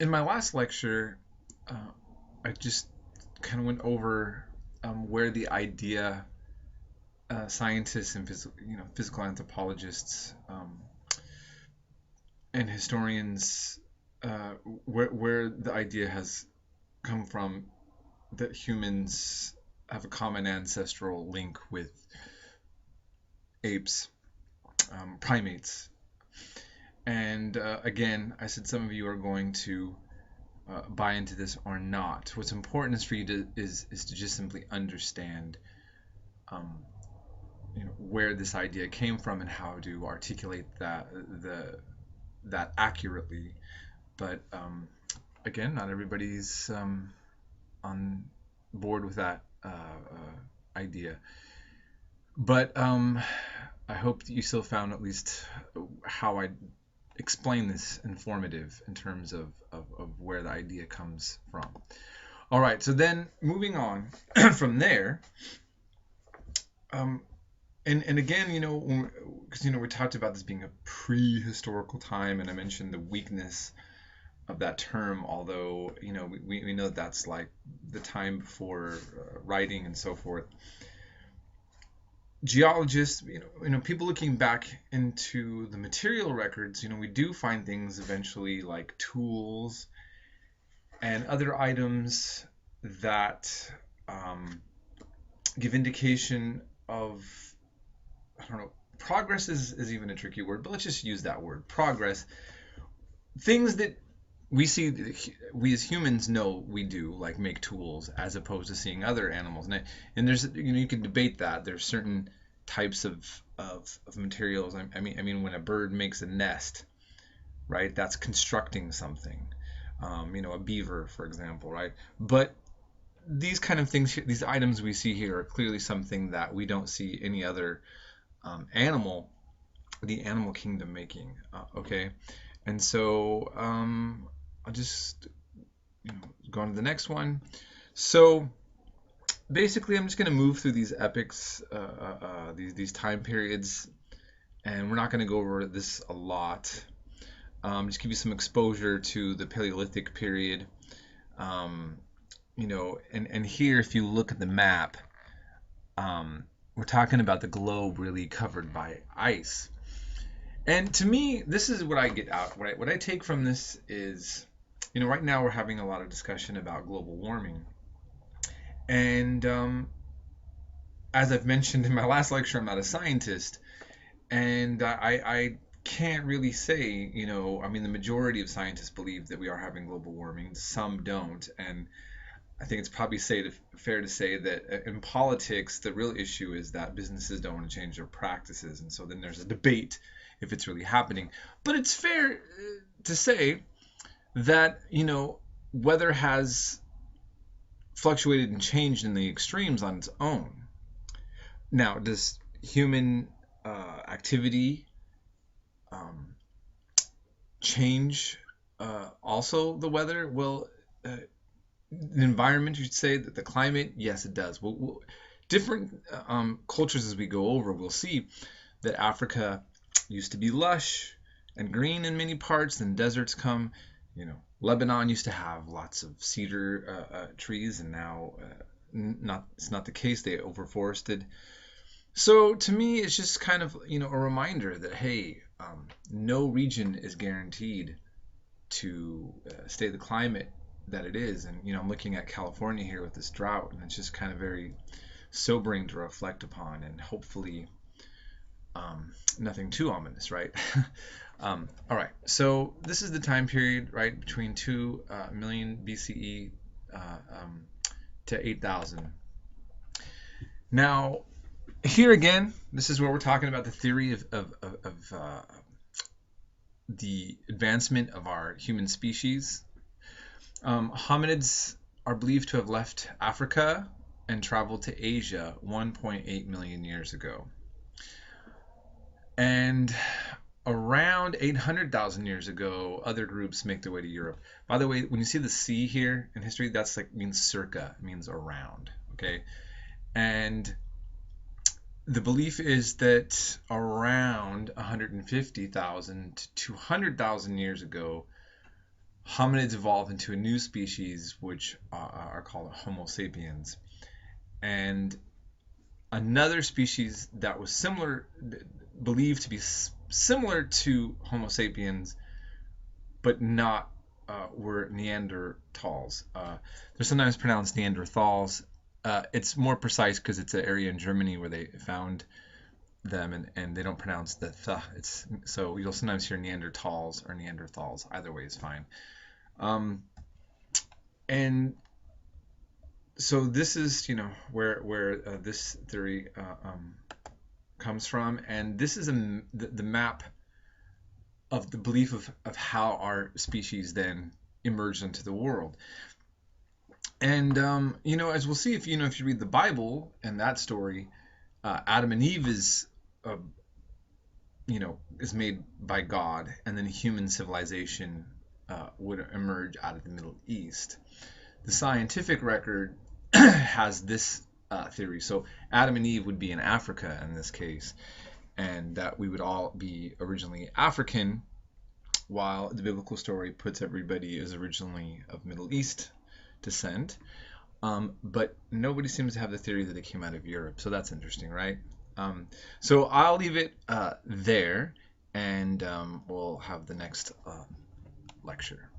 In my last lecture, I just kind of went over where the idea scientists and physical anthropologists and historians where the idea has come from that humans have a common ancestral link with apes, primates. And again, I said some of you are going to buy into this or not. What's important is for you to just simply understand where this idea came from and how to articulate that accurately. But again, not everybody's on board with that idea. But I hope that you still found at least how I explain this informative in terms of where the idea comes from. All right, so then moving on from there, and again, because we talked about this being a prehistorical time, and I mentioned the weakness of that term, although we know that's like the time before writing and so forth. Geologists, people looking back into the material records, we do find things eventually like tools and other items that give indication of, I don't know, progress is even a tricky word, but let's just use that word, progress. Things that we see, we as humans know we do, like make tools, as opposed to seeing other animals. And there's, you can debate that. There's certain types of materials. I mean, when a bird makes a nest, right? That's constructing something. A beaver, for example, right? But these kind of things, these items we see here, are clearly something that we don't see any other animal, the animal kingdom making. Okay, and so I'll just go on to the next one. So basically, I'm just going to move through these epics, these time periods, and we're not going to go over this a lot. Just give you some exposure to the Paleolithic period. And here, if you look at the map, we're talking about the globe really covered by ice. And to me, this is what I get out. What I take from this is, right now we're having a lot of discussion about global warming. And as I've mentioned in my last lecture, I'm not a scientist. And I can't really say, the majority of scientists believe that we are having global warming. Some don't. And I think it's probably fair to say that in politics, the real issue is that businesses don't want to change their practices. And so then there's a debate if it's really happening. But it's fair to say that, weather has fluctuated and changed in the extremes on its own. Now, does human activity change also the weather? Well, the environment, you should say, that the climate, yes, it does. Different cultures as we go over, we'll see that Africa used to be lush and green in many parts, then deserts come. Lebanon used to have lots of cedar trees, and now it's not the case. They overforested. So to me, it's just kind of a reminder that, hey, no region is guaranteed to stay the climate that it is. And I'm looking at California here with this drought, and it's just kind of very sobering to reflect upon, and hopefully nothing too ominous, right? All right, so this is the time period, right, between 2 million BCE to 8,000. Now, here again, this is where we're talking about the theory of the advancement of our human species. Hominids are believed to have left Africa and traveled to Asia 1.8 million years ago. And around 800,000 years ago, other groups make their way to Europe. By the way, when you see the C here in history, that's means circa, it means around, okay? And the belief is that around 150,000 to 200,000 years ago, hominids evolved into a new species, which are called Homo sapiens. And another species that was similar, believed to be similar to Homo sapiens, but not, were Neanderthals. They're sometimes pronounced Neanderthals. It's more precise because it's an area in Germany where they found them, and they don't pronounce the th. So you'll sometimes hear Neanderthals or Neanderthals. Either way is fine. And so this is, where this theory comes from, and this is the map of the belief of how our species then emerged into the world. And as we'll see, if you read the Bible and that story, Adam and Eve is made by God, and then human civilization would emerge out of the Middle East. The scientific record has this theory. So Adam and Eve would be in Africa in this case, and that we would all be originally African, while the biblical story puts everybody as originally of Middle East descent. But nobody seems to have the theory that they came out of Europe. So that's interesting, right? So I'll leave it there, and we'll have the next lecture.